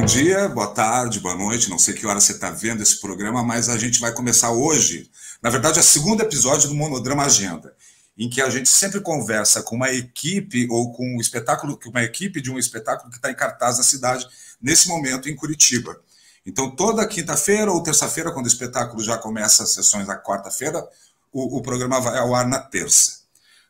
dia, boa tarde, boa noite, não sei que hora você está vendo esse programa, mas a gente vai começar hoje, na verdade, é o segundo episódio do Monodrama Agenda, em que a gente sempre conversa com uma equipe ou com um espetáculo, uma equipe de um espetáculo que está em cartaz na cidade, nesse momento, em Curitiba. Então, toda quinta-feira ou terça-feira, quando o espetáculo já começa as sessões na quarta-feira, o programa vai ao ar na terça.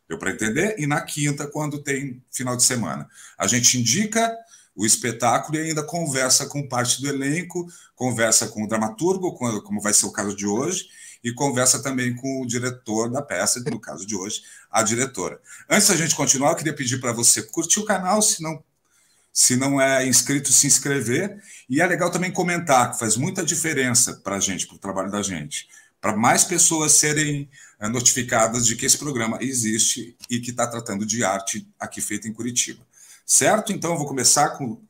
Deu para entender? E na quinta, quando tem final de semana. A gente indica o espetáculo e ainda conversa com parte do elenco, conversa com o dramaturgo, como vai ser o caso de hoje, e conversa também com o diretor da peça, no caso de hoje, a diretora. Antes da gente continuar, eu queria pedir para você curtir o canal, se não é inscrito, se inscrever, e é legal também comentar, que faz muita diferença para a gente, para o trabalho da gente, para mais pessoas serem notificadas de que esse programa existe e que está tratando de arte aqui feita em Curitiba. Certo? Então, eu vou começar com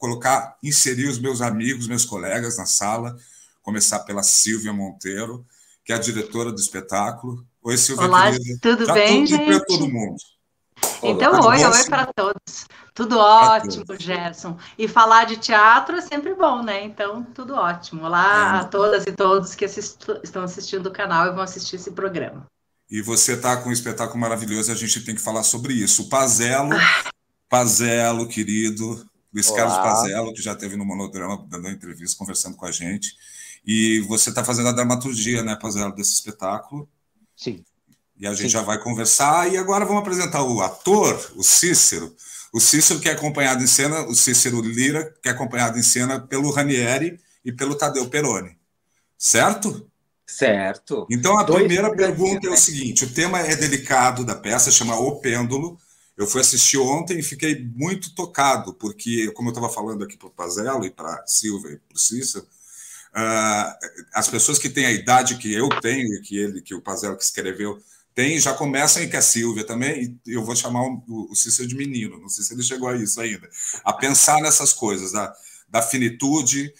inserir os meus amigos, meus colegas na sala, começar pela Silvia Monteiro, que é a diretora do espetáculo. Oi, Silvia, olá, querida. tudo Já bem, tudo para gente? todo mundo. Então, Tá de oi, boa, oi Silvia? para todos. Tudo Pra ótimo, todos. Gerson. E falar de teatro é sempre bom, né? Então, tudo ótimo. Olá a todas e todos que estão assistindo o canal e vão assistir esse programa. E você está com um espetáculo maravilhoso, a gente tem que falar sobre isso. O Pazello, querido, Luiz Carlos Olá. Pazello, que já esteve no Monodrama, dando uma entrevista, conversando com a gente. E você está fazendo a dramaturgia, né, Pazello, desse espetáculo. Sim. E a gente já vai conversar. E agora vamos apresentar o ator, o Cícero. O Cícero, que é acompanhado em cena, o Cícero Lira, que é acompanhado em cena pelo Ranieri e pelo Tadeu Peroni. Certo? Certo. Então, a primeira pergunta é o né? seguinte: o tema é delicado da peça, chama O Pêndulo. Eu fui assistir ontem e fiquei muito tocado, porque, como eu estava falando aqui para o Pazello e para a Silvia e para o Cícero, as pessoas que têm a idade que eu tenho e que o Pazello que escreveu tem, já começam, e que a Silvia também, e eu vou chamar o Cícero de menino, não sei se ele chegou a isso ainda, a pensar nessas coisas, da finitude,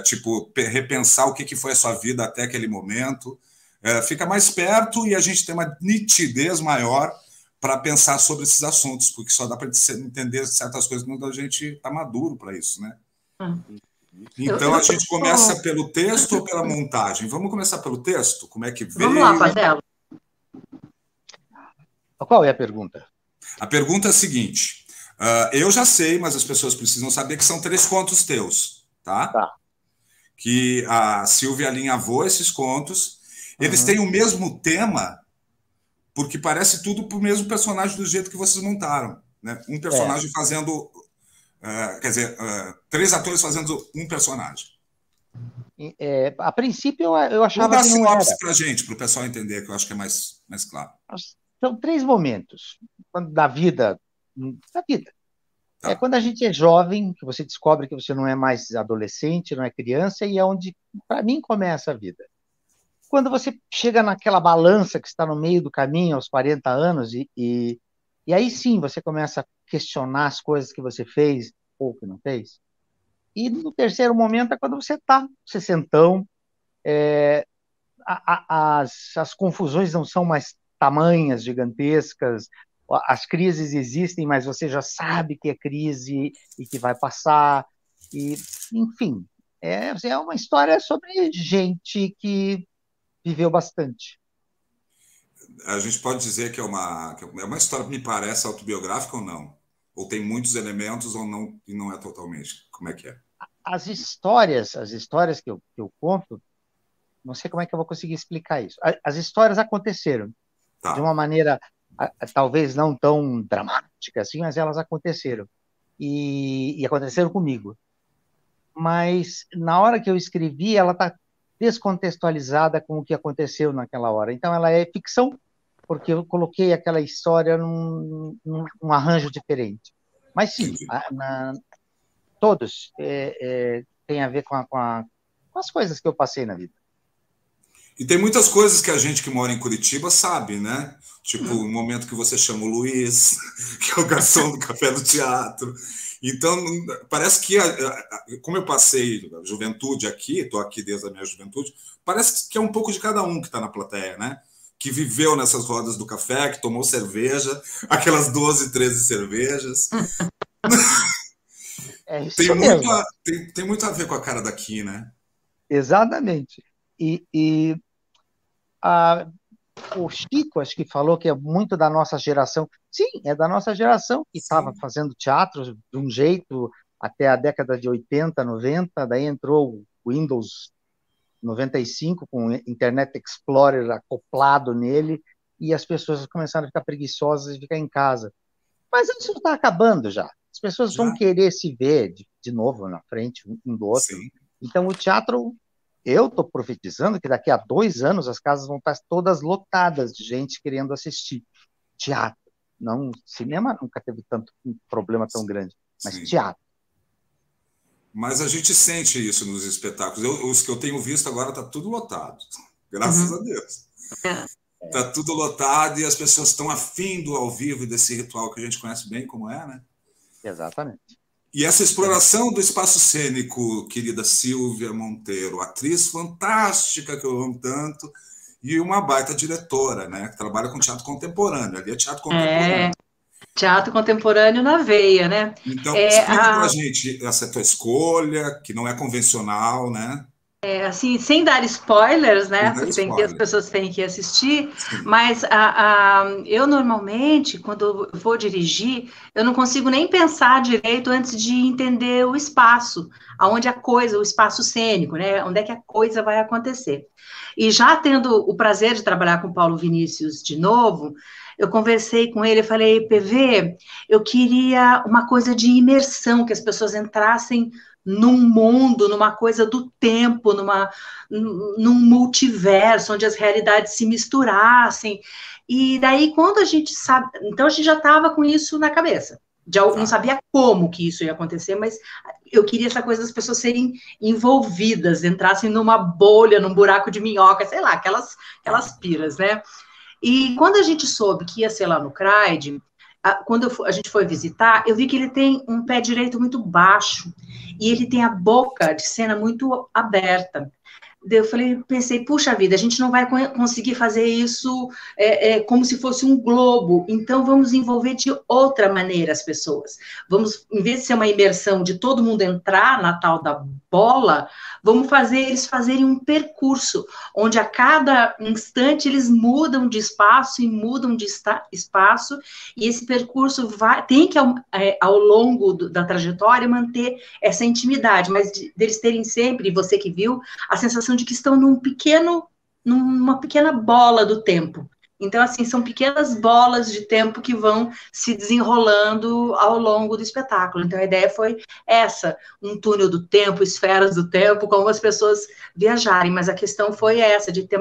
tipo, repensar o que foi a sua vida até aquele momento, fica mais perto e a gente tem uma nitidez maior para pensar sobre esses assuntos, porque só dá para entender certas coisas quando a gente está maduro para isso, né? Então, a gente começa pelo texto ou pela montagem? Vamos começar pelo texto? Como é que veio? Vamos lá, Pazello. Qual é a pergunta? A pergunta é a seguinte: eu já sei, mas as pessoas precisam saber que são 3 contos teus, tá? Tá. Que a Silvia alinhavou esses contos. Eles têm o mesmo tema, porque parece tudo para o mesmo personagem do jeito que vocês montaram, né? Um personagem fazendo... quer dizer, 3 atores fazendo um personagem. A princípio, eu achava Vou dar que não era. sinopse para a gente, para o pessoal entender, que eu acho que é mais claro. São 3 momentos da vida. Tá. É quando a gente é jovem, que você descobre que você não é mais adolescente, não é criança, e é onde, para mim, começa a vida. Quando você chega naquela balança que está no meio do caminho, aos 40 anos, e aí sim você começa a questionar as coisas que você fez ou que não fez. E no terceiro momento é quando você está sessentão, as confusões não são mais tamanhas, gigantescas, as crises existem, mas você já sabe que é crise e que vai passar, e enfim, é uma história sobre gente que viveu bastante. A gente pode dizer que é uma história que me parece autobiográfica ou não? Ou tem muitos elementos ou não, e não é totalmente? Como é que é? As histórias que eu conto, não sei como é que eu vou conseguir explicar isso. As histórias aconteceram de uma maneira talvez não tão dramática assim, mas elas aconteceram. E aconteceram comigo. Mas na hora que eu escrevi, ela está descontextualizada com o que aconteceu naquela hora. Então ela é ficção, porque eu coloquei aquela história num arranjo diferente. Mas sim, todos têm a ver com as coisas que eu passei na vida. E tem muitas coisas que a gente que mora em Curitiba sabe, né? Tipo, o momento que você chama o Luiz, que é o garçom do café do teatro. Então, parece que, como eu passei a juventude aqui, estou aqui desde a minha juventude, parece que é um pouco de cada um que está na plateia, né? Que viveu nessas rodas do café, que tomou cerveja, aquelas 12, 13 cervejas. É isso mesmo. Tem muito a ver com a cara daqui, né? Exatamente. O Chico, acho que falou que é muito da nossa geração. Sim, é da nossa geração que estava fazendo teatro de um jeito até a década de 80, 90, daí entrou o Windows 95 com o Internet Explorer acoplado nele e as pessoas começaram a ficar preguiçosas e ficar em casa. Mas isso está acabando já. As pessoas vão querer se ver de novo na frente um do outro. Sim. Então, o teatro, eu estou profetizando que daqui a 2 anos as casas vão estar todas lotadas de gente querendo assistir teatro. Não, cinema nunca teve tanto um problema tão grande, mas teatro. Mas a gente sente isso nos espetáculos. Os que eu tenho visto agora está tudo lotado. Graças a Deus. Está tudo lotado e as pessoas estão afim do ao vivo e desse ritual que a gente conhece bem como é, né? Exatamente. E essa exploração do espaço cênico, querida Silvia Monteiro, atriz fantástica que eu amo tanto, e uma baita diretora, né? Que trabalha com teatro contemporâneo. Ali é teatro contemporâneo. Teatro contemporâneo na veia, né? Então, explica pra gente essa tua escolha, que não é convencional, né? Assim, sem dar spoilers, né? Porque as pessoas têm que assistir, mas eu normalmente, quando vou dirigir, eu não consigo nem pensar direito antes de entender o espaço, aonde o espaço cênico, né? Onde é que a coisa vai acontecer. E já tendo o prazer de trabalhar com o Paulo Vinícius de novo, eu conversei com ele e falei, PV, eu queria uma coisa de imersão, que as pessoas entrassem num mundo, numa coisa do tempo, num multiverso, onde as realidades se misturassem. E daí, quando a gente sabe... Então, a gente já estava com isso na cabeça. Não sabia como que isso ia acontecer, mas eu queria essa coisa das pessoas serem envolvidas, entrassem numa bolha, num buraco de minhoca, sei lá, aquelas piras, né? E quando a gente soube que ia ser lá no CRAID, quando a gente foi visitar, eu vi que ele tem um pé direito muito baixo e ele tem a boca de cena muito aberta. Eu pensei, puxa vida, a gente não vai conseguir fazer isso como se fosse um globo, então vamos envolver de outra maneira as pessoas. Vamos, em vez de ser uma imersão de todo mundo entrar na tal da bola, vamos fazer eles fazerem um percurso, onde a cada instante eles mudam de espaço e mudam de espaço, e esse percurso tem que, ao longo da trajetória, manter essa intimidade, mas deles terem sempre, você que viu, a sensação de que estão numa pequena bola do tempo. Então, assim, são pequenas bolas de tempo que vão se desenrolando ao longo do espetáculo. Então, a ideia foi essa, um túnel do tempo, esferas do tempo, como as pessoas viajarem. Mas a questão foi essa, de ter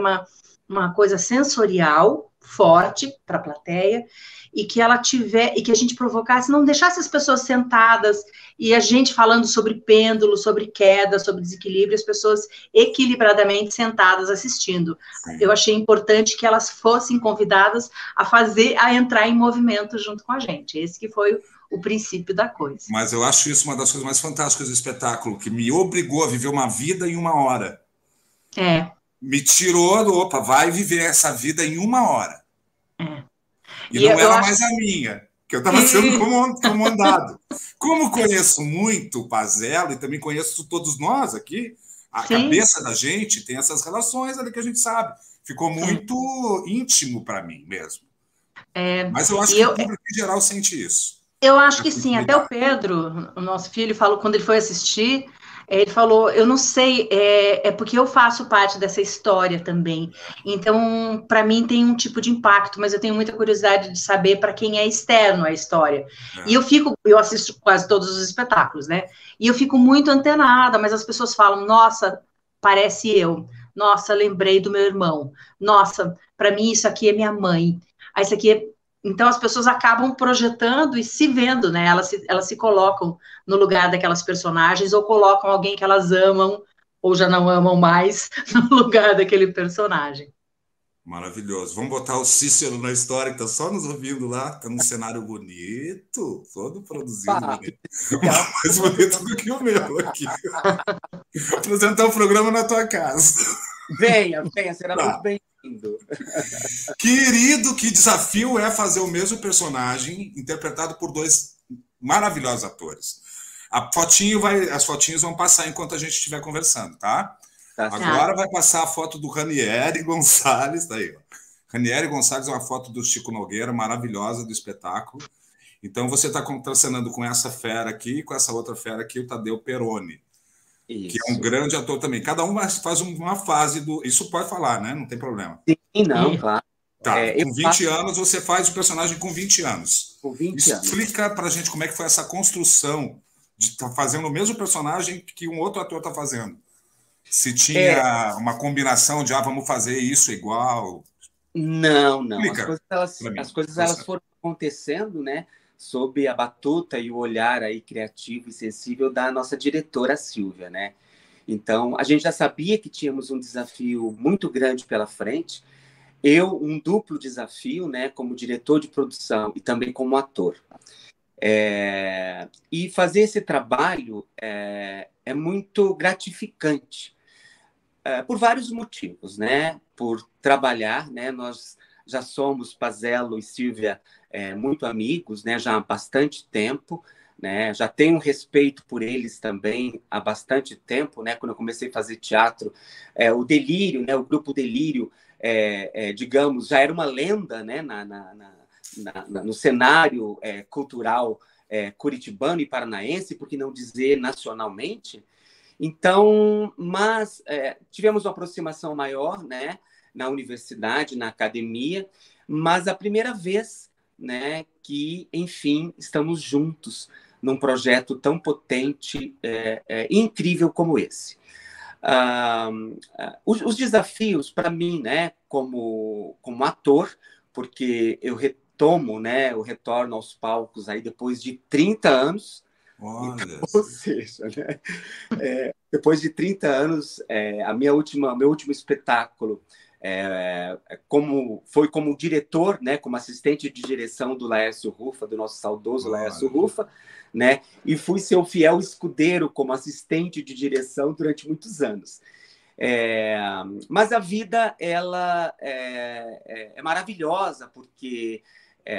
uma coisa sensorial forte para a plateia, e que a gente provocasse, não deixasse as pessoas sentadas e a gente falando sobre pêndulo, sobre queda, sobre desequilíbrio, as pessoas equilibradamente sentadas assistindo. Eu achei importante que elas fossem convidadas a entrar em movimento junto com a gente. Esse que foi o princípio da coisa. Mas eu acho isso uma das coisas mais fantásticas do espetáculo, que me obrigou a viver uma vida em uma hora. Me tirou do, vai viver essa vida em uma hora. E não era mais a minha, que eu estava sendo comandado. Como conheço muito o Pazello, e também conheço todos nós aqui, a cabeça da gente tem essas relações ali que a gente sabe. Ficou muito íntimo para mim mesmo. Mas eu acho que o público em geral sente isso. Eu acho que sim. Até o Pedro, o nosso filho, falou, quando ele foi assistir, ele falou, eu não sei, porque eu faço parte dessa história também. Então, para mim tem um tipo de impacto, mas eu tenho muita curiosidade de saber para quem é externo a história. E eu assisto quase todos os espetáculos, né? E eu fico muito antenada, mas as pessoas falam, nossa, parece eu. Nossa, lembrei do meu irmão. Nossa, para mim isso aqui é minha mãe. Isso aqui é... Então, as pessoas acabam projetando e se vendo, né? Elas se colocam no lugar daquelas personagens ou colocam alguém que elas amam ou já não amam mais no lugar daquele personagem. Maravilhoso. Vamos botar o Cícero na história, que está só nos ouvindo lá. Está num cenário bonito, todo produzido. Mais bonito do que o meu aqui. Vou apresentar o programa na tua casa. Venha, será muito bem. Querido, que desafio é fazer o mesmo personagem interpretado por dois maravilhosos atores. As fotinhas vão passar enquanto a gente estiver conversando, tá? Tá. Agora vai passar a foto do Ranieri Gonçalves, tá aí, ó. Ranieri Gonçalves é uma foto do Chico Nogueira, maravilhosa, do espetáculo. Então, você está contracenando com essa fera aqui e com essa outra fera aqui, o Tadeu Peroni, Isso. que é um grande ator também. Cada um faz uma fase do... Isso pode falar, né? Não tem problema. Sim, não, claro. Tá, com 20 anos, você faz o personagem com 20 anos. Com 20 anos. Explica pra gente como é que foi essa construção de estar fazendo o mesmo personagem que um outro ator está fazendo. Se tinha uma combinação de, vamos fazer isso igual... Não. Explica As coisas elas foram acontecendo, né, sob a batuta e o olhar aí criativo e sensível da nossa diretora Silvia, né? Então, a gente já sabia que tínhamos um desafio muito grande pela frente. Um duplo desafio, né, como diretor de produção e também como ator. E fazer esse trabalho é muito gratificante. Por vários motivos, né? Por trabalhar, né? Nós já somos, Pazello e Silvia, muito amigos, né? Já há bastante tempo, né? Já tenho um respeito por eles também há bastante tempo, né? Quando eu comecei a fazer teatro, o Delírio, né? O grupo Delírio, digamos, já era uma lenda, né? No cenário cultural curitibano e paranaense, por que não dizer nacionalmente? Então, mas tivemos uma aproximação maior, né, na universidade, na academia, mas a primeira vez, né, que, enfim, estamos juntos num projeto tão potente e incrível como esse. Os desafios, para mim, né, como ator, porque eu retorno aos palcos aí depois de 30 anos. Então, ou seja, né? Depois de 30 anos, meu último espetáculo foi como diretor, né, como assistente de direção do Laércio Rufa, do nosso saudoso Laércio Rufa, né, e fui seu fiel escudeiro como assistente de direção durante muitos anos. Mas a vida ela é maravilhosa, porque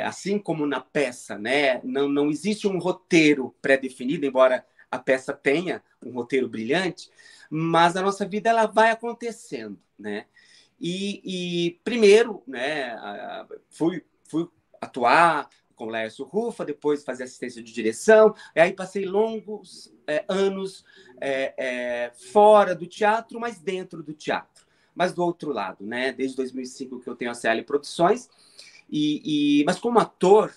assim como na peça, né, não existe um roteiro pré-definido, embora a peça tenha um roteiro brilhante, mas a nossa vida ela vai acontecendo, né? E primeiro, né, fui atuar com o Laércio Rufa, depois fazer assistência de direção, e aí passei longos anos fora do teatro, mas dentro do teatro, mas do outro lado, né? Desde 2005 que eu tenho a CL Produções, mas como ator,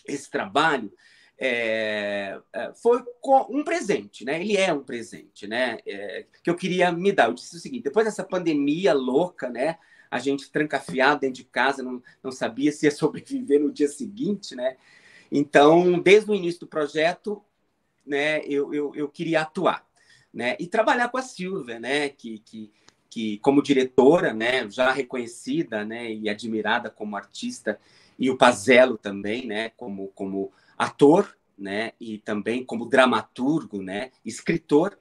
esse trabalho foi um presente, né? Ele é um presente, né? Que eu queria me dar. Eu disse o seguinte: depois dessa pandemia louca, né? A gente trancafiado dentro de casa, não sabia se ia sobreviver no dia seguinte, né? Então, desde o início do projeto, né? Eu queria atuar, né? E trabalhar com a Silvia, né? Que como diretora, né, já reconhecida, né, e admirada como artista, e o Pazello também, né, como ator, né, e também como dramaturgo, né, escritor,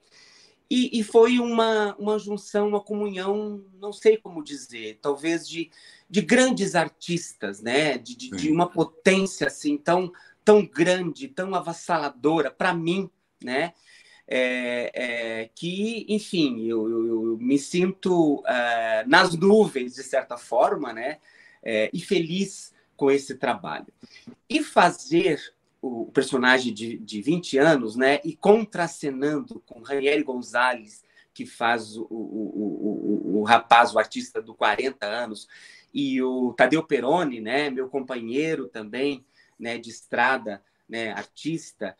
e foi uma junção, uma comunhão, não sei como dizer, talvez de grandes artistas, né, de uma potência assim tão grande, tão avassaladora para mim, né, que, enfim, eu me sinto nas nuvens, de certa forma, né? E feliz com esse trabalho. E fazer o personagem de 20 anos, né? E contracenando com Ranieri Gonçalves, que faz o rapaz, o artista do 40 anos, e o Tadeu Peroni, né? Meu companheiro também, né? De estrada, né? Artista,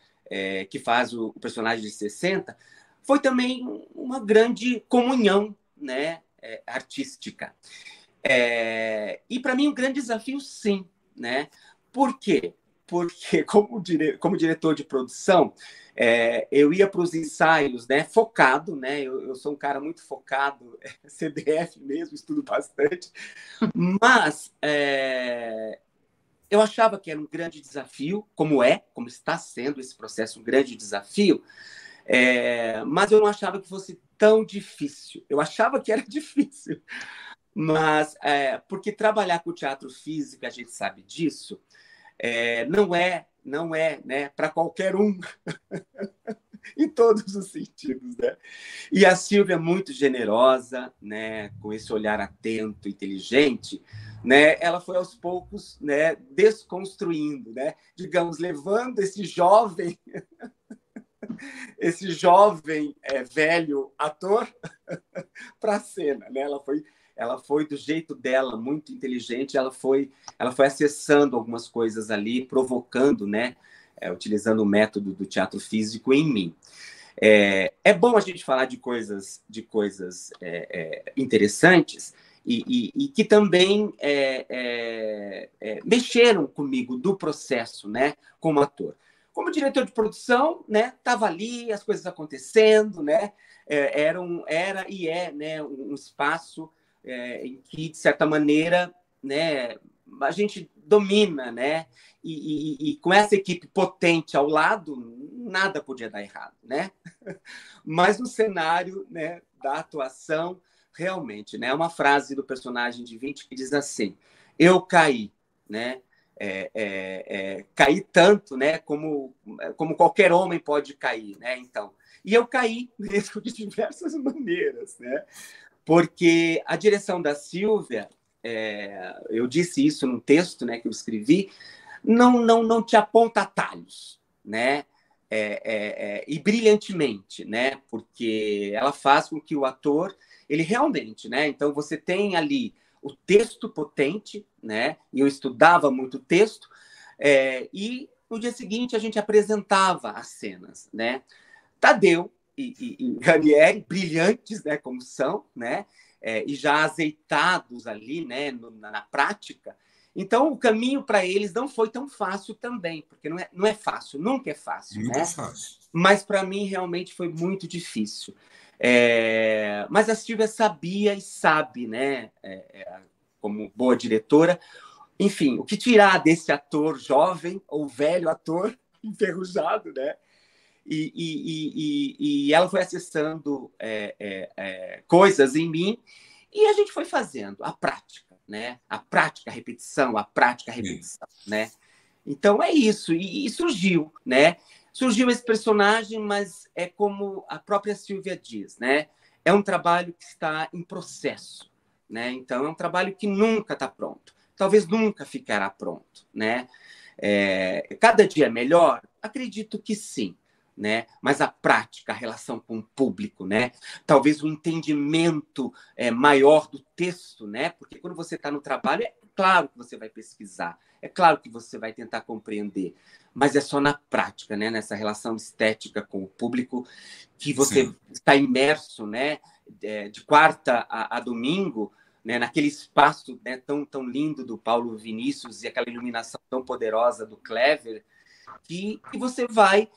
que faz o personagem de 60, foi também uma grande comunhão, né, artística. E, para mim, um grande desafio, sim. Né? Por quê? Porque, como diretor de produção, eu ia para os ensaios, né, focado, né? Eu sou um cara muito focado, CDF mesmo, estudo bastante, mas eu achava que era um grande desafio, como está sendo esse processo um grande desafio, mas eu não achava que fosse tão difícil. Eu achava que era difícil, mas porque trabalhar com teatro físico, a gente sabe disso, não é não é, né, para qualquer um, em todos os sentidos, né? E a Sílvia é muito generosa, né, com esse olhar atento, inteligente, né? Ela foi aos poucos, né, desconstruindo, né? Digamos, levando esse jovem velho ator para a cena, né? Ela foi do jeito dela, muito inteligente, ela foi acessando algumas coisas ali, provocando, né? Utilizando o método do teatro físico em mim. É bom a gente falar de coisas interessantes e que também mexeram comigo do processo, né? Como ator. Como diretor de produção, né, estava ali, as coisas acontecendo, né, era e é, né, um espaço em que, de certa maneira, né, a gente domina, né, e com essa equipe potente ao lado, nada podia dar errado, né? Mas no cenário, né, da atuação, realmente, né, uma frase do personagem de 20 que diz assim: eu caí, né? Caí tanto, né, como qualquer homem pode cair, né? Então, e eu caí mesmo de diversas maneiras, né? Porque a direção da Sílvia, eu disse isso num texto, né, que eu escrevi, não te aponta atalhos, né? E brilhantemente, né? Porque ela faz com que o ator, ele realmente, né? Então você tem ali o texto potente, né? E eu estudava muito texto, e no dia seguinte a gente apresentava as cenas, né? Tadeu e Ranieri, brilhantes, né? Como são, né? E já azeitados ali, né? Na prática. Então o caminho para eles não foi tão fácil também, porque não é fácil, nunca é fácil, Nunca né? é fácil. Mas para mim realmente foi muito difícil. Mas a Sílvia sabia e sabe, né? Como boa diretora, enfim, o que tirar desse ator jovem ou velho ator enferrujado, né? E ela foi acessando coisas em mim e a gente foi fazendo a prática, né? A prática, a repetição, né? Então é isso, e surgiu, né? Surgiu esse personagem, mas é como a própria Sílvia diz, né? É um trabalho que está em processo, né? Então é um trabalho que nunca está pronto, talvez nunca ficará pronto, né? Cada dia é melhor? Acredito que sim, né? Mas a prática, a relação com o público, né? Talvez o entendimento maior do texto, né? Porque quando você está no trabalho, é claro que você vai pesquisar, é claro que você vai tentar compreender, mas é só na prática, né? Nessa relação estética com o público que você Sim. está imerso, né? De quarta a domingo, né? Naquele espaço, né? tão lindo do Paulo Vinícius e aquela iluminação tão poderosa do Clever, que você vai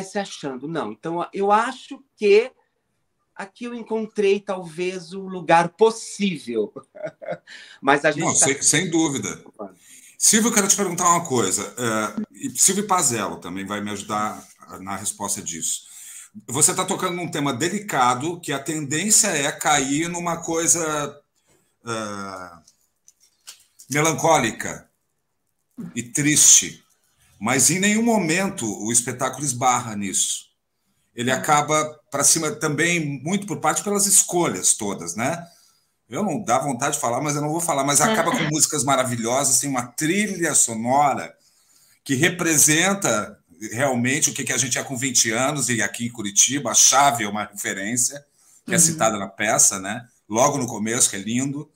se achando. Não, então eu acho que aqui eu encontrei talvez o lugar possível. Mas a gente Não, sem dúvida. Silvio, eu quero te perguntar uma coisa. Silvio Pazello também vai me ajudar na resposta disso. Você está tocando num tema delicado, que a tendência é cair numa coisa melancólica e triste. Mas em nenhum momento o espetáculo esbarra nisso. Ele acaba para cima também, muito por parte pelas escolhas todas, né? Eu não dá vontade de falar, mas eu não vou falar. Mas acaba com músicas maravilhosas, assim, uma trilha sonora que representa realmente o que a gente é com 20 anos, e aqui em Curitiba, a Chave é uma referência, que é citada na peça, né? Logo no começo, que é lindo.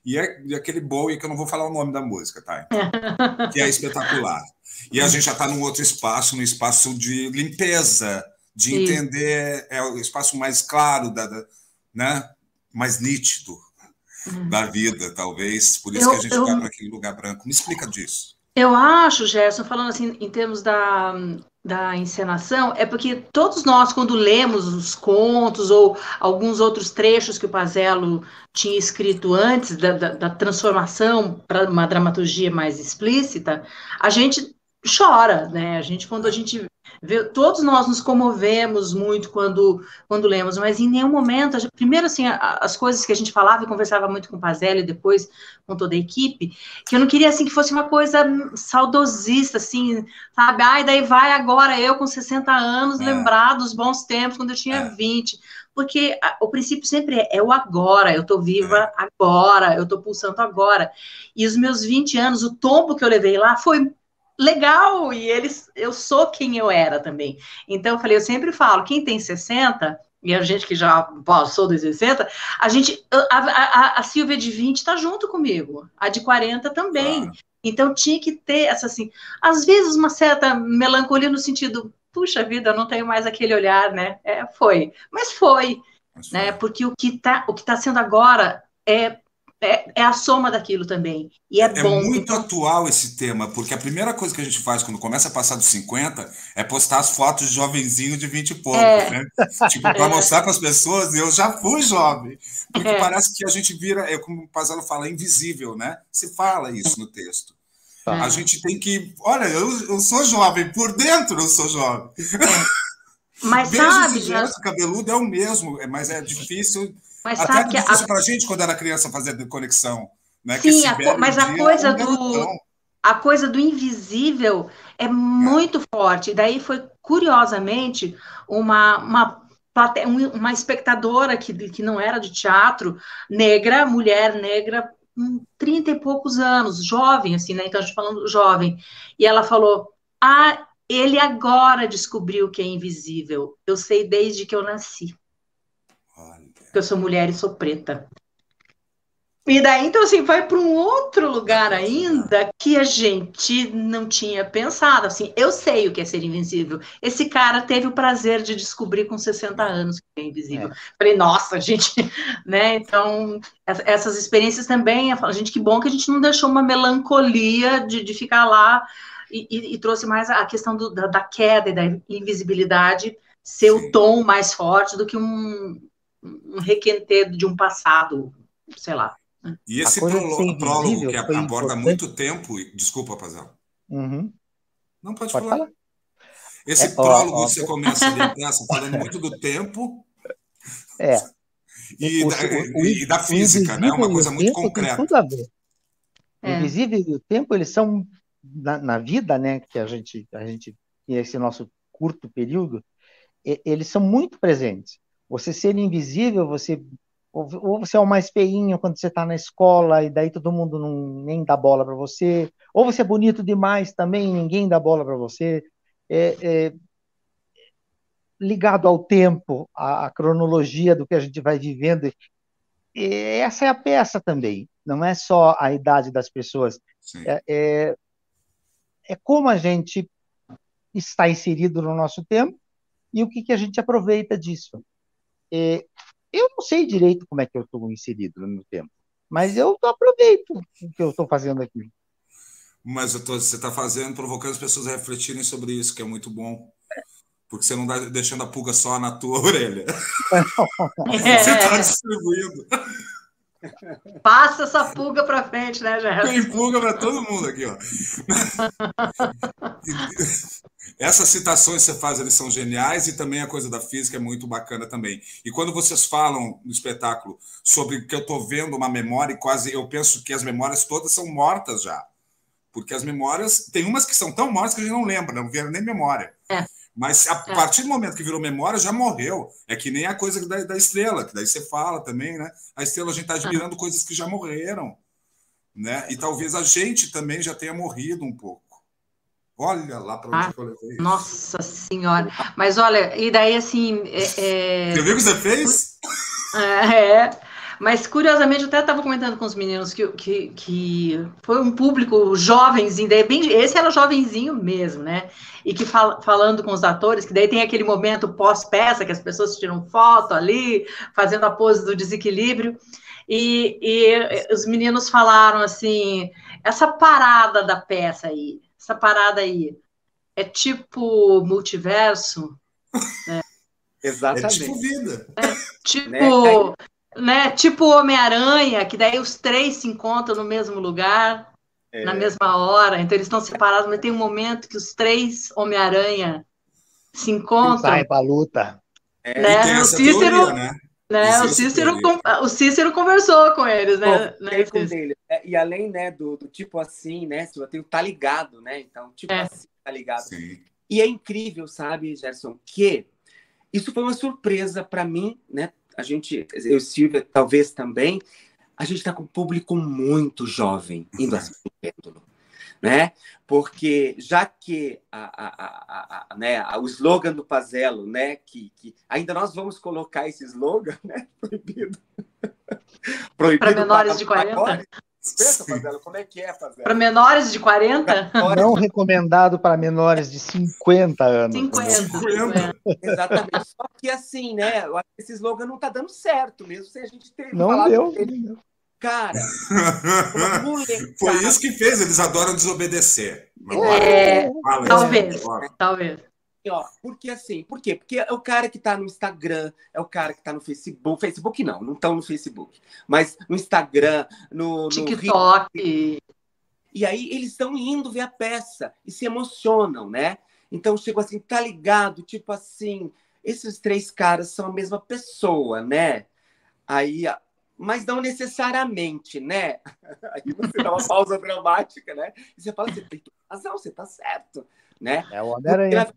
E aquele Bowie, que eu não vou falar o nome da música, tá? Então, que é espetacular. E a gente já está num outro espaço, num espaço de limpeza, de entender, o espaço mais claro, né? Mais nítido da vida, talvez. Por isso que a gente vai para aquele lugar branco. Me explica disso. Eu acho, Gerson, falando assim, em termos da encenação, é porque todos nós, quando lemos os contos ou alguns outros trechos que o Pazello tinha escrito antes da transformação para uma dramaturgia mais explícita, a gente chora, né? Quando a gente Todos nós nos comovemos muito quando lemos, mas em nenhum momento, primeiro assim, as coisas que a gente falava e conversava muito com o Pazelli, depois com toda a equipe, que eu não queria assim que fosse uma coisa saudosista, assim, sabe? Ai, daí vai agora eu com 60 anos lembrar dos bons tempos quando eu tinha 20, porque o princípio sempre é o agora, eu estou viva agora, eu estou pulsando agora. E os meus 20 anos, o tombo que eu levei lá foi legal, e eu sou quem eu era também. Então, eu sempre falo, quem tem 60, e a gente que já passou dos 60, a Silvia de 20 está junto comigo, a de 40 também. Então, tinha que ter essa, assim, às vezes uma certa melancolia no sentido, puxa vida, eu não tenho mais aquele olhar, né? Mas foi, né? Porque o que tá sendo agora é a soma daquilo também. E é bom. É muito atual esse tema, porque a primeira coisa que a gente faz quando começa a passar dos 50 é postar as fotos de jovenzinho de 20 e poucos, né? Tipo, para mostrar para as pessoas, eu já fui jovem. Porque parece que a gente vira, como o Pazello fala, invisível, né? Se fala isso no texto. A gente tem que... Olha, eu sou jovem, por dentro eu sou jovem. Mas beijo sabe, e gesto cabeludo é o mesmo, mas é difícil... Mas até sabe que difícil para a gente, quando era criança, fazer conexão. Né? Sim, mas a coisa do invisível é muito forte. Daí foi, curiosamente, uma espectadora que não era de teatro, negra, mulher negra, 30 e poucos anos, jovem, assim, né? Então, a gente falando jovem. E ela falou, ele agora descobriu que é invisível. Eu sei desde que eu nasci. Porque eu sou mulher e sou preta. E daí, então, assim, vai para um outro lugar ainda que a gente não tinha pensado. Assim, eu sei o que é ser invisível. Esse cara teve o prazer de descobrir com 60 anos que é invisível. Falei, nossa, gente, né? Então, essas experiências também, gente, que bom que a gente não deixou uma melancolia de ficar lá e trouxe mais a questão da queda e da invisibilidade ser o tom mais forte do que um requenter de um passado, sei lá. E esse prólogo que aborda muito tempo... Desculpa, Pazello. Não, pode falar. Esse prólogo, você começa ali atrás, falando muito do tempo e da física, né? Uma coisa muito concreta. Tem tudo a ver. O invisível e o tempo, eles são, na vida, né, que a gente esse nosso curto período, eles são muito presentes. Você ser invisível, ou você é o mais feinho quando você está na escola e daí todo mundo nem dá bola para você, ou você é bonito demais também e ninguém dá bola para você. Ligado ao tempo, à cronologia do que a gente vai vivendo. Essa é a peça também, não é só a idade das pessoas. É como a gente está inserido no nosso tempo e o que a gente aproveita disso. Eu não sei direito como é que eu estou inserido no tempo, mas eu aproveito o que eu estou fazendo aqui. Mas você está provocando as pessoas a refletirem sobre isso, que é muito bom. Porque você não está deixando a pulga só na tua orelha. Você está distribuindo. Passa essa pulga para frente, né, Gerson? Tem pulga para todo mundo aqui, ó. Essas citações que você faz, eles são geniais, e também a coisa da física é muito bacana também. E quando vocês falam no espetáculo sobre que eu estou vendo uma memória, eu penso que as memórias todas são mortas já. Porque as memórias, tem umas que são tão mortas que a gente não lembra, não vira nem memória. Mas a partir do momento que virou memória, já morreu. É que nem a coisa da estrela, que daí você fala também, né? A estrela, a gente está admirando coisas que já morreram, né? E talvez a gente também já tenha morrido um pouco. Olha lá para onde eu levei isso. Nossa Senhora! Mas olha, e daí assim... Você viu o que você fez? Mas, curiosamente, eu até estava comentando com os meninos que foi um público jovenzinho, esse era jovenzinho mesmo, né? E que falando com os atores, que daí tem aquele momento pós-peça, que as pessoas tiram foto ali, fazendo a pose do desequilíbrio, e os meninos falaram assim, essa parada da peça aí, é tipo multiverso, né? Exatamente. É tipo vida. Tipo... Né? Tipo Homem-Aranha, que daí os três se encontram no mesmo lugar, na mesma hora, então eles estão separados, mas tem um momento que os três Homem-Aranha se encontram. Sai pra luta. Né? E tem essa teoria, né? O Cícero conversou com eles, né? E além, né, do tipo assim, né? Se eu tenho tá ligado, né? Então, tipo assim, tá ligado. Sim. E é incrível, sabe, Gerson, que isso foi uma surpresa para mim, né? Eu, Silvia, talvez também, a gente está com um público muito jovem indo assistir o Pêndulo, né? Porque já que o slogan do Pazello, né? Que ainda nós vamos colocar esse slogan, né? Proibido para menores de 40. Pensa, Pazello, como é que é, Pazello? Para menores de 40? Não recomendado para menores de 50 anos. 50. Exatamente. Só que assim, né? Eu acho que esse slogan não está dando certo, mesmo sem a gente ter não falado deu, dele. Não deu. Cara, foi isso que fez, eles adoram desobedecer. Talvez. Por quê? Porque é o cara que está no Instagram, é o cara que está no Facebook não estão no Facebook, mas no Instagram, no TikTok. E aí eles estão indo ver a peça e se emocionam, né? Então chegou assim, tá ligado? Tipo assim, esses 3 caras são a mesma pessoa, né? Aí, mas não necessariamente, né? Aí você dá uma pausa dramática, né? E você fala, você tem razão, você tá certo, né? É o Homem-Aranha.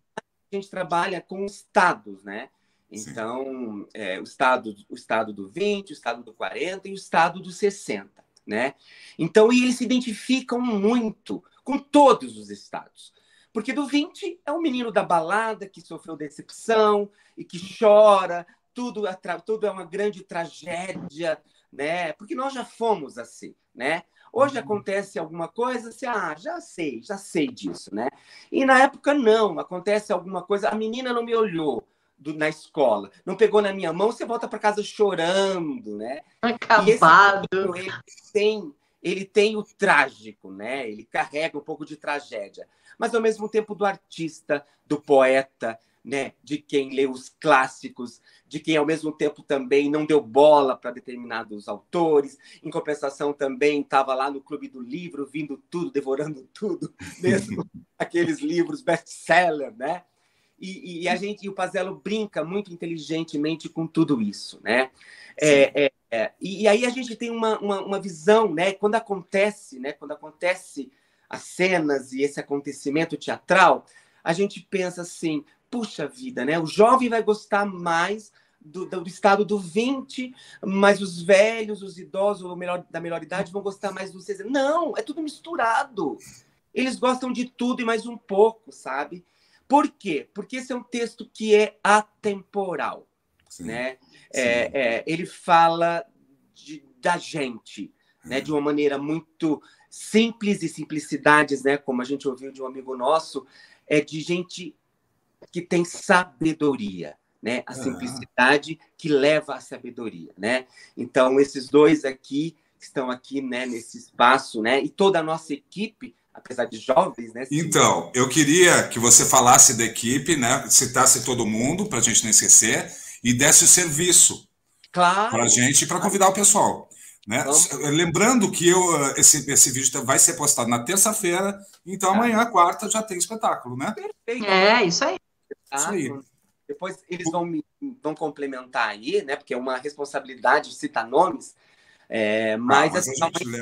A gente trabalha com estados, né? Então, o estado do 20, o estado do 40 e o estado do 60, né? Então, e eles se identificam muito com todos os estados. Porque do 20 é o menino da balada que sofreu decepção e que chora, tudo é uma grande tragédia, né? Porque nós já fomos assim, né? Hoje acontece alguma coisa, você, já sei disso, né? E na época não, acontece alguma coisa, a menina não me olhou na escola, não pegou na minha mão, você volta para casa chorando, né? Acabado. E esse ele tem o trágico, né? Ele carrega um pouco de tragédia, mas ao mesmo tempo do artista, do poeta, né? De quem lê os clássicos, de quem ao mesmo tempo também não deu bola para determinados autores, em compensação também estava lá no Clube do Livro, vindo tudo, devorando tudo, mesmo aqueles livros best-seller, né? E o Pazello brinca muito inteligentemente com tudo isso, né? E aí a gente tem uma visão, né? Quando acontece as cenas e esse acontecimento teatral, a gente pensa assim, puxa vida, né? O jovem vai gostar mais do estado do 20, mas os velhos, os idosos da melhor idade vão gostar mais do 60. Não, é tudo misturado. Eles gostam de tudo e mais um pouco, sabe? Por quê? Porque esse é um texto que é atemporal, né? Ele fala da gente, né? De uma maneira muito simples e simplicidades, né? Como a gente ouviu de um amigo nosso, de gente que tem sabedoria, né? A simplicidade que leva à sabedoria, né? Então, esses dois aqui estão aqui, né, nesse espaço, né? E toda a nossa equipe, apesar de jovens, né? Então, eu queria que você falasse da equipe, né? Citasse todo mundo, para a gente não esquecer, e desse o serviço para a gente, para convidar o pessoal. Né? Lembrando que esse vídeo vai ser postado na terça-feira, então amanhã, quarta, já tem espetáculo, né? Perfeito. Isso aí. Isso aí. Depois eles vão complementar aí, né? Porque é uma responsabilidade citar nomes. Mas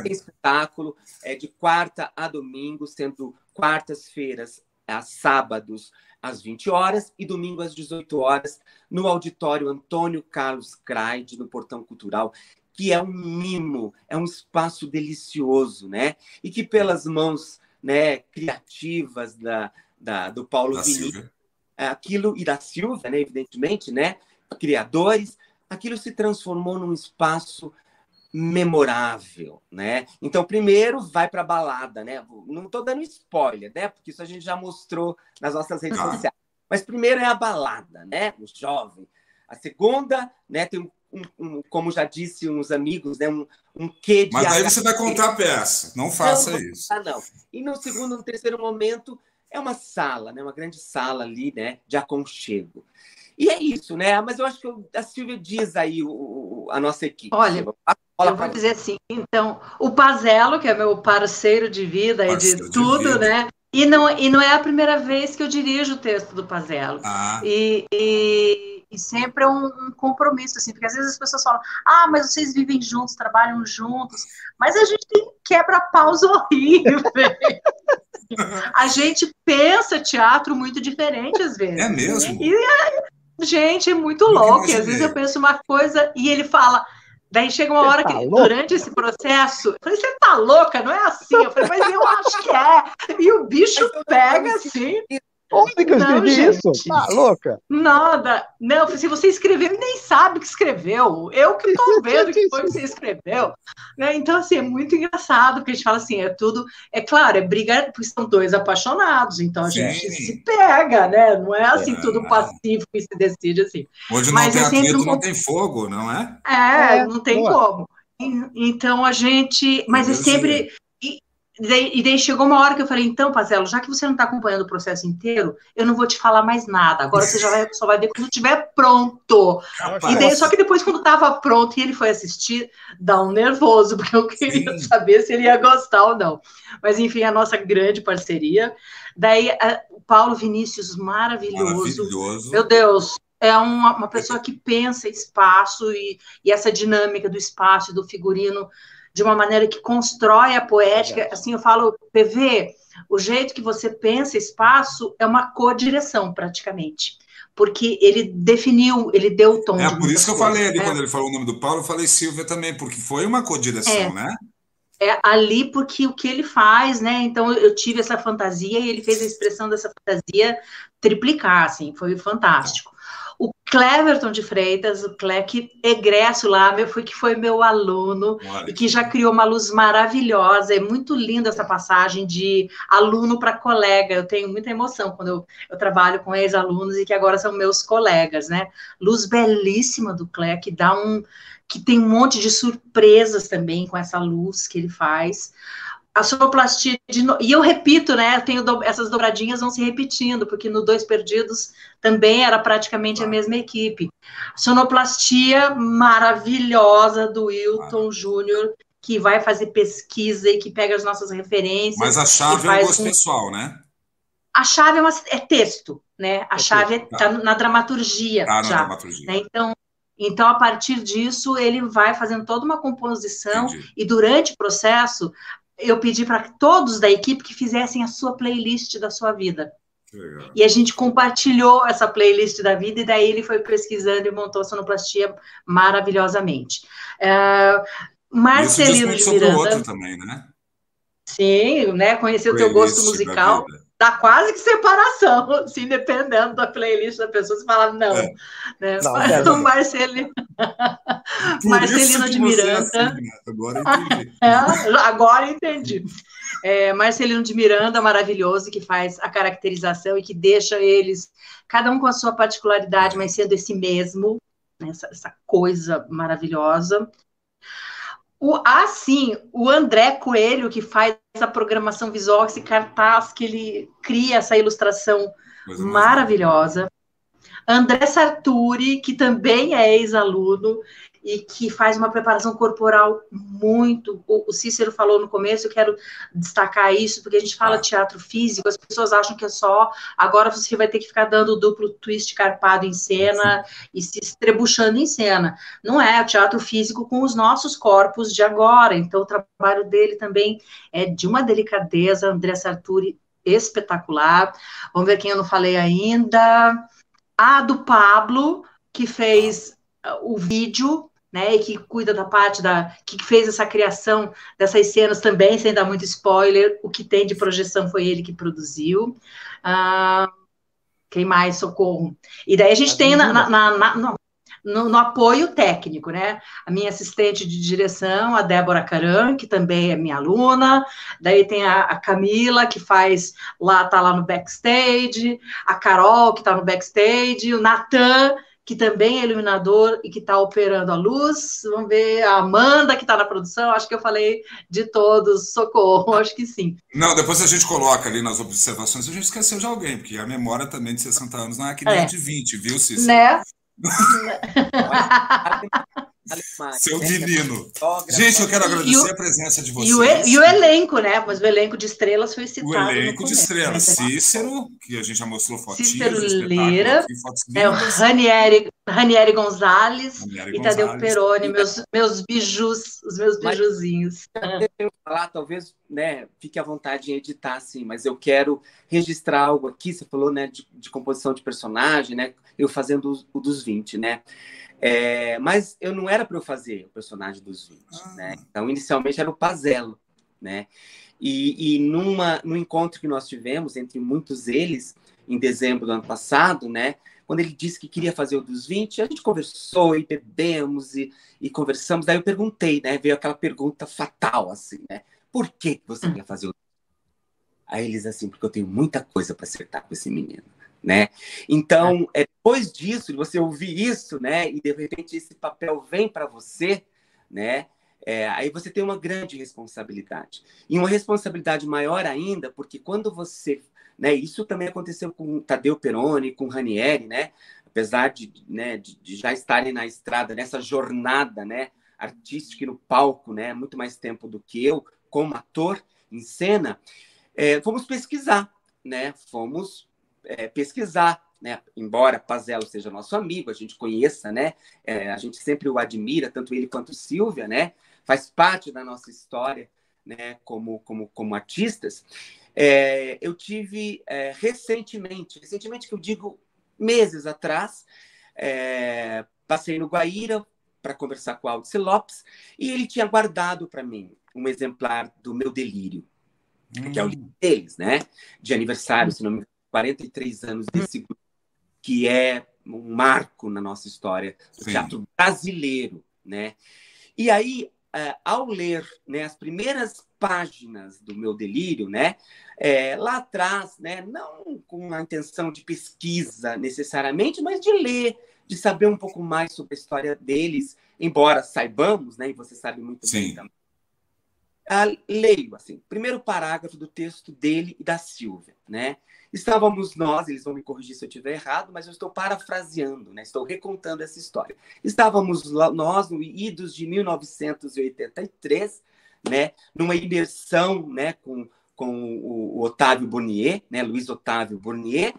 tem espetáculo de quarta a domingo, sendo quartas-feiras a sábados às 20 horas e domingo às 18 horas, no auditório Antônio Carlos Craide, no Portão Cultural, que é um mimo, é um espaço delicioso, né? E que pelas mãos, né, criativas do Paulo Vinícius, e da Silvia, né, evidentemente, né, criadores, aquilo se transformou num espaço memorável, né? Então, primeiro vai para a balada, né? Não estou dando spoiler, né? Porque isso a gente já mostrou nas nossas redes sociais. Mas primeiro é a balada, né? O jovem. A segunda, né? Tem como já disse uns amigos, né? Um quê de... Mas aí você vai contar a peça. Não faça isso. Não. E no segundo, no terceiro momento é uma sala, né? Uma grande sala ali, né? De aconchego. E é isso, né? Mas eu acho que a Silvia diz aí a nossa equipe. Olha, eu vou dizer assim, então, o Pazello, que é meu parceiro de vida e de tudo, né? E não é a primeira vez que eu dirijo o texto do Pazello. E sempre é um compromisso, assim, porque às vezes as pessoas falam, mas vocês vivem juntos, trabalham juntos, mas a gente tem quebra-paus horríveis. A gente pensa teatro muito diferente às vezes. É mesmo? Gente, é muito louco. E às vezes eu penso uma coisa e ele fala... Daí chega uma hora que, durante esse processo, eu falei, você tá louca? Não é assim. Eu falei, mas eu acho que é. E o bicho pega assim. Onde que eu escrevi isso? Tá louca? Nada. Não, se você escreveu e nem sabe que escreveu. Eu que tô vendo que foi que você escreveu. Né? Então, assim, é muito engraçado, porque a gente fala assim, é tudo... É claro, é briga, porque são dois apaixonados, então a gente se pega, né? Não é assim, tudo pacífico e se decide assim. Onde não tem atrito, não tem fogo, não é? Não tem como. Então, a gente... Mas é sempre... E daí chegou uma hora que eu falei, então, Pazello, já que você não está acompanhando o processo inteiro, eu não vou te falar mais nada. Agora você só vai ver quando estiver pronto. E daí, só que depois, quando estava pronto e ele foi assistir, dá um nervoso, porque eu queria saber se ele ia gostar ou não. Mas, enfim, a nossa grande parceria. Daí, o Paulo Vinícius, maravilhoso. Meu Deus, é uma pessoa que pensa espaço e essa dinâmica do espaço e do figurino de uma maneira que constrói a poética. Assim, eu falo, PV, o jeito que você pensa espaço é uma codireção, praticamente. Porque ele definiu, ele deu o tom. Por isso que eu falei ali, quando ele falou o nome do Paulo, eu falei Silvia também, porque foi uma codireção, né? Ali porque o que ele faz, né? Então, eu tive essa fantasia e ele fez a expressão dessa fantasia triplicar, assim, foi fantástico. O Cleverton de Freitas, o Clec, egresso lá, que foi meu aluno, e que já criou uma luz maravilhosa. É muito linda essa passagem de aluno para colega. Eu tenho muita emoção quando eu trabalho com ex-alunos e que agora são meus colegas, né? Luz belíssima do Clec, que tem um monte de surpresas também com essa luz que ele faz. A sonoplastia, e eu repito, né, essas dobradinhas vão se repetindo, porque no Dois Perdidos também era praticamente a mesma equipe. Sonoplastia maravilhosa do Wilton Júnior, que vai fazer pesquisa e que pega as nossas referências. Mas a chave é o gosto pessoal, né? A chave é texto, né? A chave está na dramaturgia. Na dramaturgia. Né? Então, a partir disso, ele vai fazendo toda uma composição. Entendi. E durante o processo... eu pedi para todos da equipe que fizessem a sua playlist da sua vida. Legal. E a gente compartilhou essa playlist da vida, e daí ele foi pesquisando e montou a sonoplastia maravilhosamente. Marcelino de Miranda... outro também, né? Sim, né? Conhecer o teu gosto musical... dá quase que separação, assim, dependendo da playlist da pessoa, você fala, não. Né? Não, Marcelino de Miranda. Agora entendi. Agora entendi. Marcelino de Miranda, maravilhoso, que faz a caracterização e que deixa eles, cada um com a sua particularidade, mas sendo esse mesmo, né? essa coisa maravilhosa. O André Coelho, que faz a programação visual, esse cartaz que ele cria, essa ilustração maravilhosa. André Sarturi, que também é ex-aluno e que faz uma preparação corporal muito... O Cícero falou no começo, eu quero destacar isso, porque a gente fala teatro físico, as pessoas acham que é só... Agora você vai ter que ficar dando duplo twist carpado em cena e se estrebuchando em cena. Não é o teatro físico com os nossos corpos de agora. Então, o trabalho dele também é de uma delicadeza. André Sarturi, espetacular. Vamos ver quem eu não falei ainda... do Pablo, que fez o vídeo, né, e que cuida da parte que fez essa criação dessas cenas também, sem dar muito spoiler, o que tem de projeção foi ele que produziu. Quem mais? Socorro. E daí a gente tem no apoio técnico, né? A minha assistente de direção, a Débora Caran, que também é minha aluna, daí tem a Camila, que tá lá no backstage, a Carol, que tá no backstage, o Natan, que também é iluminador e que está operando a luz, vamos ver, a Amanda, que está na produção, acho que eu falei de todos, socorro, acho que sim. Não, depois a gente coloca ali nas observações, a gente esqueceu de alguém, porque a memória também de 60 anos não é que nem a de 20, viu, Cícero? Né? Seu divino. Gente, eu quero agradecer a presença de vocês. E o elenco, né? Mas o elenco de estrelas foi citado. O elenco de estrelas. Cícero, que a gente já mostrou fotinhas. Cícero Lira, o Ranieri Gonzalez e Tadeu Peroni, meus bijus, os meus bijuzinhos. Eu tenho que falar, talvez, né, fique à vontade em editar, assim, mas eu quero registrar algo aqui. Você falou, né, de composição de personagem, né? Eu fazendo o dos 20, né? Mas eu não era para eu fazer o personagem dos 20, né? Então, inicialmente era o Pazello, né? E num encontro que nós tivemos, entre muitos eles, em dezembro do ano passado, né? Quando ele disse que queria fazer o dos 20, a gente conversou e bebemos e conversamos. Daí eu perguntei, né? Veio aquela pergunta fatal, assim, né? Por que você queria fazer o 20? Aí eles assim, porque eu tenho muita coisa para acertar com esse menino. Né? Então, depois disso, de você ouvir isso, né, e de repente esse papel vem para você, né, aí você tem uma grande responsabilidade. E uma responsabilidade maior ainda, porque quando você... Né, isso também aconteceu com Tadeu Peroni, com Ranieri, né, apesar de já estarem na estrada, nessa jornada, né, artística e no palco, né, muito mais tempo do que eu, como ator em cena, fomos pesquisar, né, pesquisar, né? Embora Pazello seja nosso amigo, a gente conheça, né? A gente sempre o admira, tanto ele quanto Sílvia, né? Faz parte da nossa história, né? Como artistas. Eu tive recentemente que eu digo meses atrás, passei no Guaíra para conversar com o Aldice Lopes e ele tinha guardado para mim um exemplar do Meu Delírio, que é o livro deles, né? De aniversário, se não me engano, 43 anos desse grupo, que é um marco na nossa história do teatro brasileiro, né? E aí, ao ler, né, as primeiras páginas do Meu Delírio, né, lá atrás, né, não com a intenção de pesquisa necessariamente, mas de ler, de saber um pouco mais sobre a história deles, embora saibamos, né, e você sabe muito bem também. Leio, assim, primeiro parágrafo do texto dele e da Sílvia, né? Estávamos nós, eles vão me corrigir se eu estiver errado, mas eu estou parafraseando, né? Estou recontando essa história. Estávamos nós, no idos de 1983, né? Numa imersão, né? Com o Otávio Bournier, né? Luiz Otávio Bournier.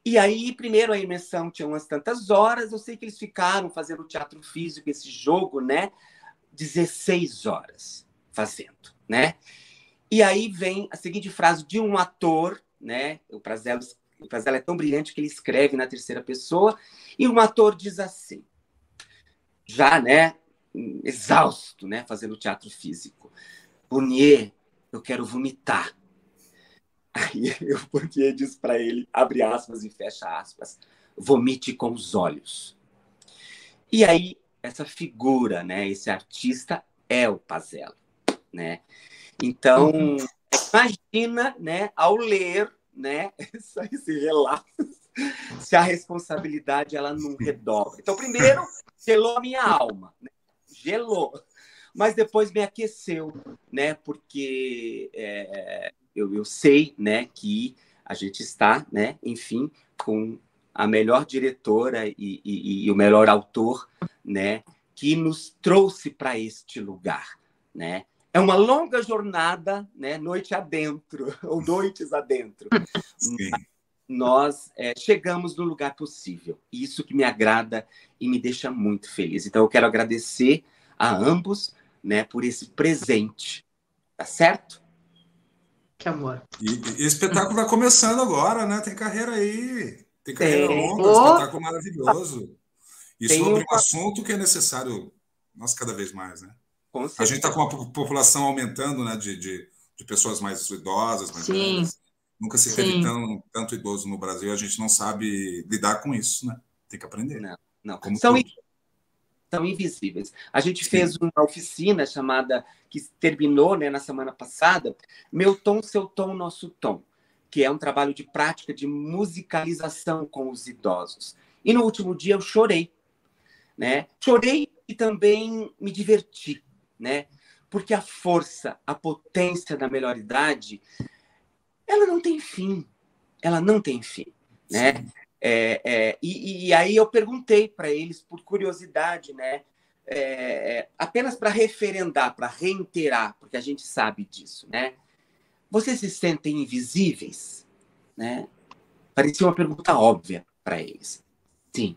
E aí, primeiro, a imersão tinha umas tantas horas. Eu sei que eles ficaram fazendo teatro físico, esse jogo, né? 16 horas fazendo, né? E aí vem a seguinte frase de um ator, né? O Pazello é tão brilhante que ele escreve na terceira pessoa, e um ator diz assim, já, né, exausto, né, fazendo teatro físico: Bournier, eu quero vomitar. Aí o Bournier diz para ele, abre aspas e fecha aspas, vomite com os olhos. E aí essa figura, né, esse artista é o Pazello, né? Então, imagina, né, ao ler, né, esse relato, se a responsabilidade ela não redobra. Então, primeiro, gelou a minha alma, né? Gelou. Mas depois me aqueceu, né, porque eu sei, né, que a gente está, né, enfim, com a melhor diretora e o melhor autor, né, que nos trouxe para este lugar, né? É uma longa jornada, né? Noite adentro, ou noites adentro. Nós chegamos no lugar possível. Isso que me agrada e me deixa muito feliz. Então, eu quero agradecer a ambos, né, por esse presente. Tá certo? Que amor. E o espetáculo vai começando agora, né? Tem carreira aí. Tem carreira longa, um espetáculo maravilhoso. E sobre um assunto que é necessário, nós cada vez mais, né? A gente está com uma população aumentando, né, de pessoas mais idosas, mais velhas. Nunca se teve tanto idoso no Brasil, a gente não sabe lidar com isso, né? Tem que aprender. Não. São invisíveis. A gente fez uma oficina que terminou, né, na semana passada, Meu Tom, Seu Tom, Nosso Tom, que é um trabalho de prática de musicalização com os idosos. E no último dia eu chorei, né? Chorei e também me diverti, né? Porque a força, a potência da melhoridade, ela não tem fim. Ela não tem fim, né? E aí eu perguntei para eles, por curiosidade, né? apenas para referendar, para reiterar, porque a gente sabe disso, né? Vocês se sentem invisíveis? Né? Parecia uma pergunta óbvia para eles. Sim.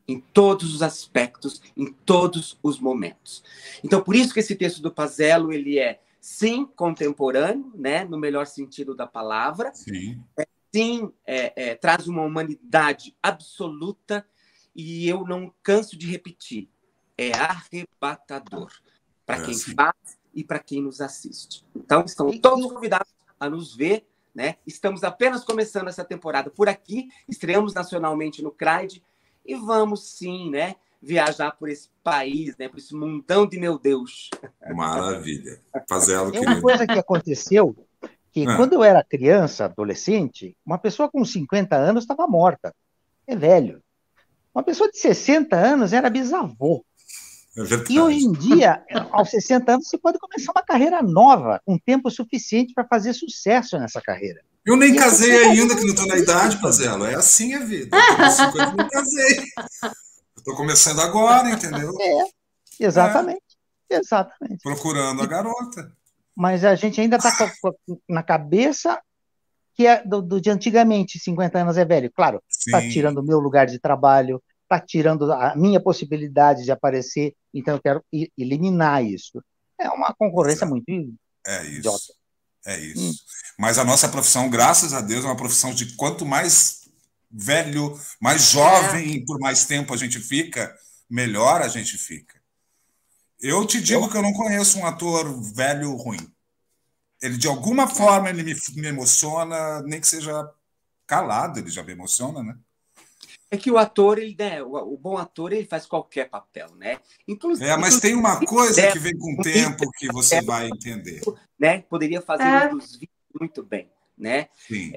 Em todos os aspectos, em todos os momentos. Então, por isso que esse texto do Pazello, ele é, sim, contemporâneo, né? No melhor sentido da palavra. Sim. Sim, traz uma humanidade absoluta, e eu não canso de repetir, é arrebatador para quem faz e para quem nos assiste. Então, estão todos convidados a nos ver, né? Estamos apenas começando essa temporada por aqui, estreamos nacionalmente no CRAID, e vamos, sim, né, viajar por esse país, né, por esse mundão de meu Deus. Maravilha. Pazello, tem uma coisa que aconteceu, que quando eu era criança, adolescente, uma pessoa com 50 anos estava morta. É velho. Uma pessoa de 60 anos era bisavô. É verdade. E hoje em dia, aos 60 anos, você pode começar uma carreira nova, com tempo suficiente para fazer sucesso nessa carreira. Eu nem casei ainda, que não estou na idade, Pazello. É assim a vida. Eu tenho 50 e não casei. Estou começando agora, entendeu? Exatamente. Exatamente. Procurando a garota. Mas a gente ainda está na cabeça que é de antigamente, 50 anos é velho. Claro, está tirando o meu lugar de trabalho, está tirando a minha possibilidade de aparecer, então eu quero eliminar isso. É uma concorrência muito idiota. É isso. Mas a nossa profissão, graças a Deus, é uma profissão de quanto mais velho, mais jovem, por mais tempo a gente fica, melhor a gente fica. Eu te digo que eu não conheço um ator velho ruim. Ele, de alguma forma, ele me emociona, nem que seja calado, ele já me emociona, né? É que o ator, o bom ator, ele faz qualquer papel, né? Mas tem uma coisa que vem com o tempo que você vai entender. Né? Poderia fazer os vídeos muito bem, né? Sim.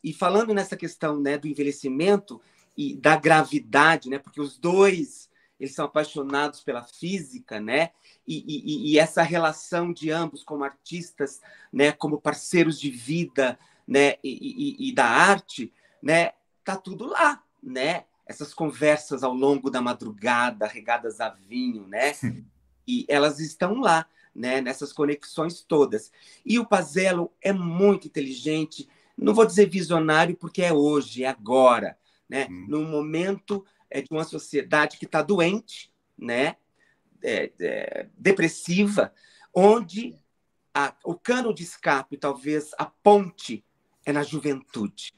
E falando nessa questão, né, do envelhecimento e da gravidade, né? Porque os dois, eles são apaixonados pela física, né? E essa relação de ambos como artistas, né? Como parceiros de vida, né? E da arte, né? Tá tudo lá, né? Essas conversas ao longo da madrugada, regadas a vinho, né? E elas estão lá, né? Nessas conexões todas. E o Pazello é muito inteligente, não vou dizer visionário, porque é hoje, é agora, né? Num momento de uma sociedade que está doente, né? Depressiva, onde o cano de escape, talvez a ponte, é na juventude.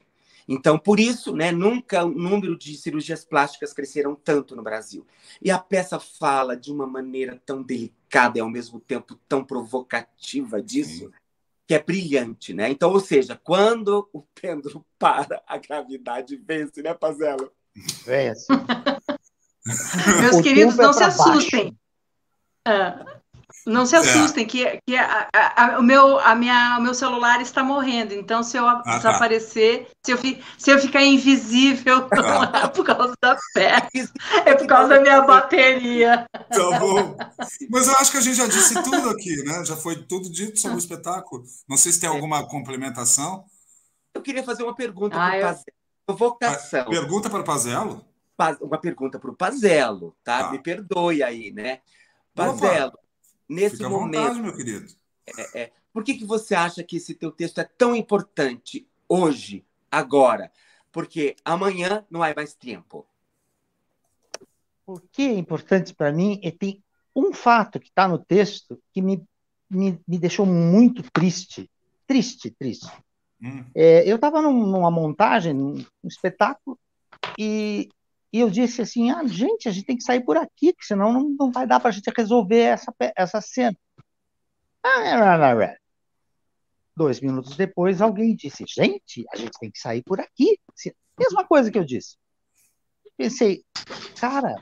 Então, por isso, né, nunca o número de cirurgias plásticas cresceram tanto no Brasil. E a peça fala de uma maneira tão delicada e, ao mesmo tempo, tão provocativa disso, que é brilhante, né? Então, ou seja, quando o pêndulo para, a gravidade vence, né, Pazello? Vence. Meus queridos, não se assustem. Não se assustem, que o meu celular está morrendo. Então, se eu desaparecer, se eu ficar invisível, não é por causa da peça, é por causa da minha bateria. Tá bom. Mas eu acho que a gente já disse tudo aqui, né? Já foi tudo dito sobre o espetáculo. Não sei se tem alguma complementação. Eu queria fazer uma pergunta para o Pazello. Provocação. Pergunta para o Pazello? Uma pergunta para o Pazello, tá? Me perdoe aí, né? Pazello, nesse fica momento, à vontade, meu querido. Por que você acha que esse teu texto é tão importante hoje, agora? Porque amanhã não há mais tempo. O que é importante para mim é tem um fato que está no texto que me deixou muito triste. Triste. Eu estava numa montagem, num espetáculo, e eu disse assim, gente, a gente tem que sair por aqui, porque senão não vai dar para a gente resolver essa cena. 2 minutos depois, alguém disse, gente, a gente tem que sair por aqui. Mesma coisa que eu disse. Pensei, cara,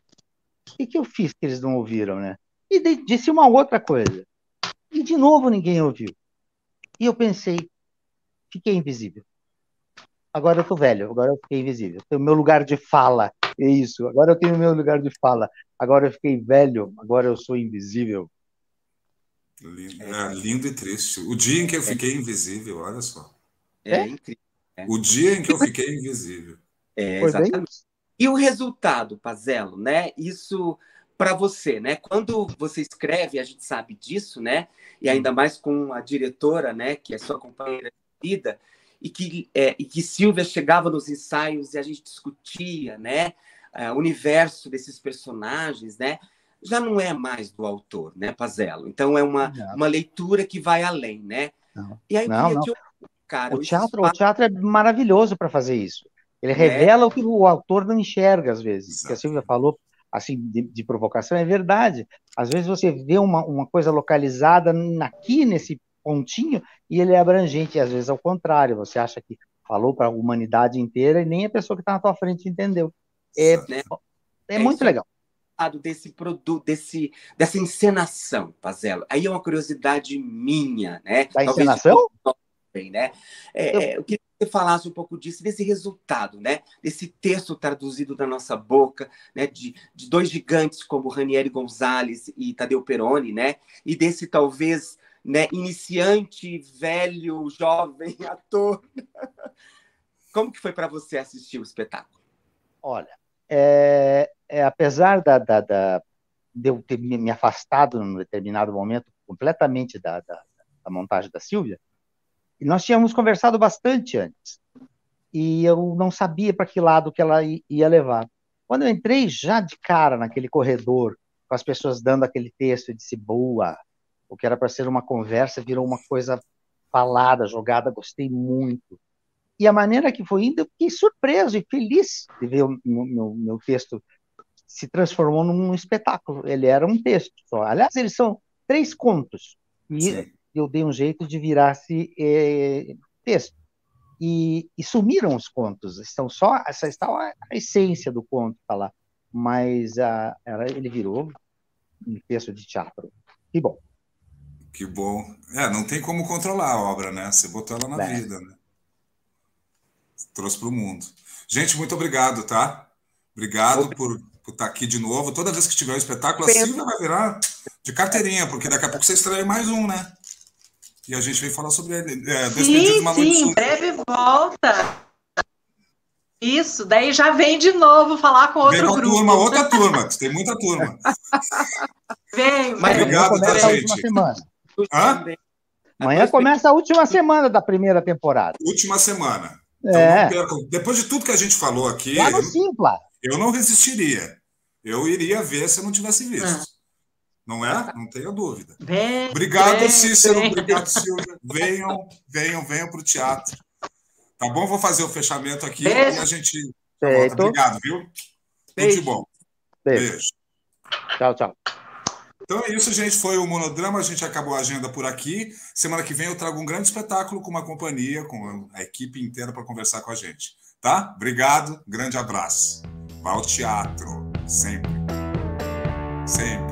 o que eu fiz que eles não ouviram, né? E disse uma outra coisa. E de novo ninguém ouviu. E eu pensei, fiquei invisível. Agora eu tô velho, agora eu fiquei invisível. Tenho meu lugar de fala. É isso, agora eu tenho meu lugar de fala. Agora eu fiquei velho, agora eu sou invisível. Lindo e triste. O dia em que eu fiquei invisível, olha só. Incrível. O dia em que eu fiquei invisível. Exatamente. E o resultado, Pazello, né? Isso para você, né? Quando você escreve, a gente sabe disso, né? E ainda mais com a diretora, né? Que é sua companheira de vida, e que Silvia chegava nos ensaios e a gente discutia, né? O universo desses personagens, né? Já não é mais do autor, né, Pazello? Então é uma leitura que vai além, né? Não. E aí eu queria te ouvir, cara, o teatro é maravilhoso para fazer isso. Ele revela o que o autor não enxerga às vezes. O que a Silvia falou assim de provocação é verdade. Às vezes você vê uma coisa localizada aqui nesse pontinho e ele é abrangente, e às vezes ao contrário, você acha que falou para a humanidade inteira e nem a pessoa que está na tua frente entendeu. É muito legal. Desse produto, dessa encenação, Pazello. Aí é uma curiosidade minha, né? Da encenação? Talvez, né? Eu queria que você falasse um pouco disso, desse resultado, né? Desse texto traduzido da nossa boca, né? De dois gigantes como Ranieri Gonzalez e Tadeu Peroni, né? E desse talvez, né, iniciante, velho, jovem ator. Como que foi para você assistir o espetáculo? Olha, apesar de eu ter me afastado num determinado momento completamente da montagem da Silvia, nós tínhamos conversado bastante antes, e eu não sabia para que lado que ela ia levar. Quando eu entrei já de cara naquele corredor, com as pessoas dando aquele texto, eu disse, boa, o que era para ser uma conversa virou uma coisa falada, jogada, gostei muito. E a maneira que foi indo, eu fiquei surpreso e feliz de ver o meu texto se transformou num espetáculo. Ele era um texto só. Aliás, eles são 3 contos. E eu dei um jeito de virar-se texto. E sumiram os contos. Estão só, essa está a essência do conto está lá. Mas ele virou um texto de teatro. Que bom. Que bom. Não tem como controlar a obra, né? Você botou ela na vida, né? Trouxe para o mundo. Gente, muito obrigado, tá? Obrigado por estar aqui de novo. Toda vez que tiver um espetáculo, a Silvia vai virar de carteirinha, porque daqui a pouco você estreia mais um, né? E a gente vem falar sobre ele. Sim, em breve volta. Isso, daí já vem de novo falar com outro grupo. Outra turma, tem muita turma. Mas obrigado, tá, gente? Amanhã começa a última semana da primeira temporada. Última semana. Então não percam. Depois de tudo que a gente falou aqui, lá no Simpla. Eu não resistiria. Eu iria ver se eu não tivesse visto. Não é? Não tenho dúvida. Obrigado, Cícero. Obrigado, Silvia. Venham para o teatro. Tá bom? Vou fazer o fechamento aqui e a gente volta. Obrigado, viu? Tudo de bom. Beijo. Tchau, tchau. Então é isso, gente. Foi o Monodrama. A gente acabou a agenda por aqui. Semana que vem eu trago um grande espetáculo com uma companhia, com a equipe inteira para conversar com a gente. Tá? Obrigado. Grande abraço. Vá ao teatro. Sempre. Sempre.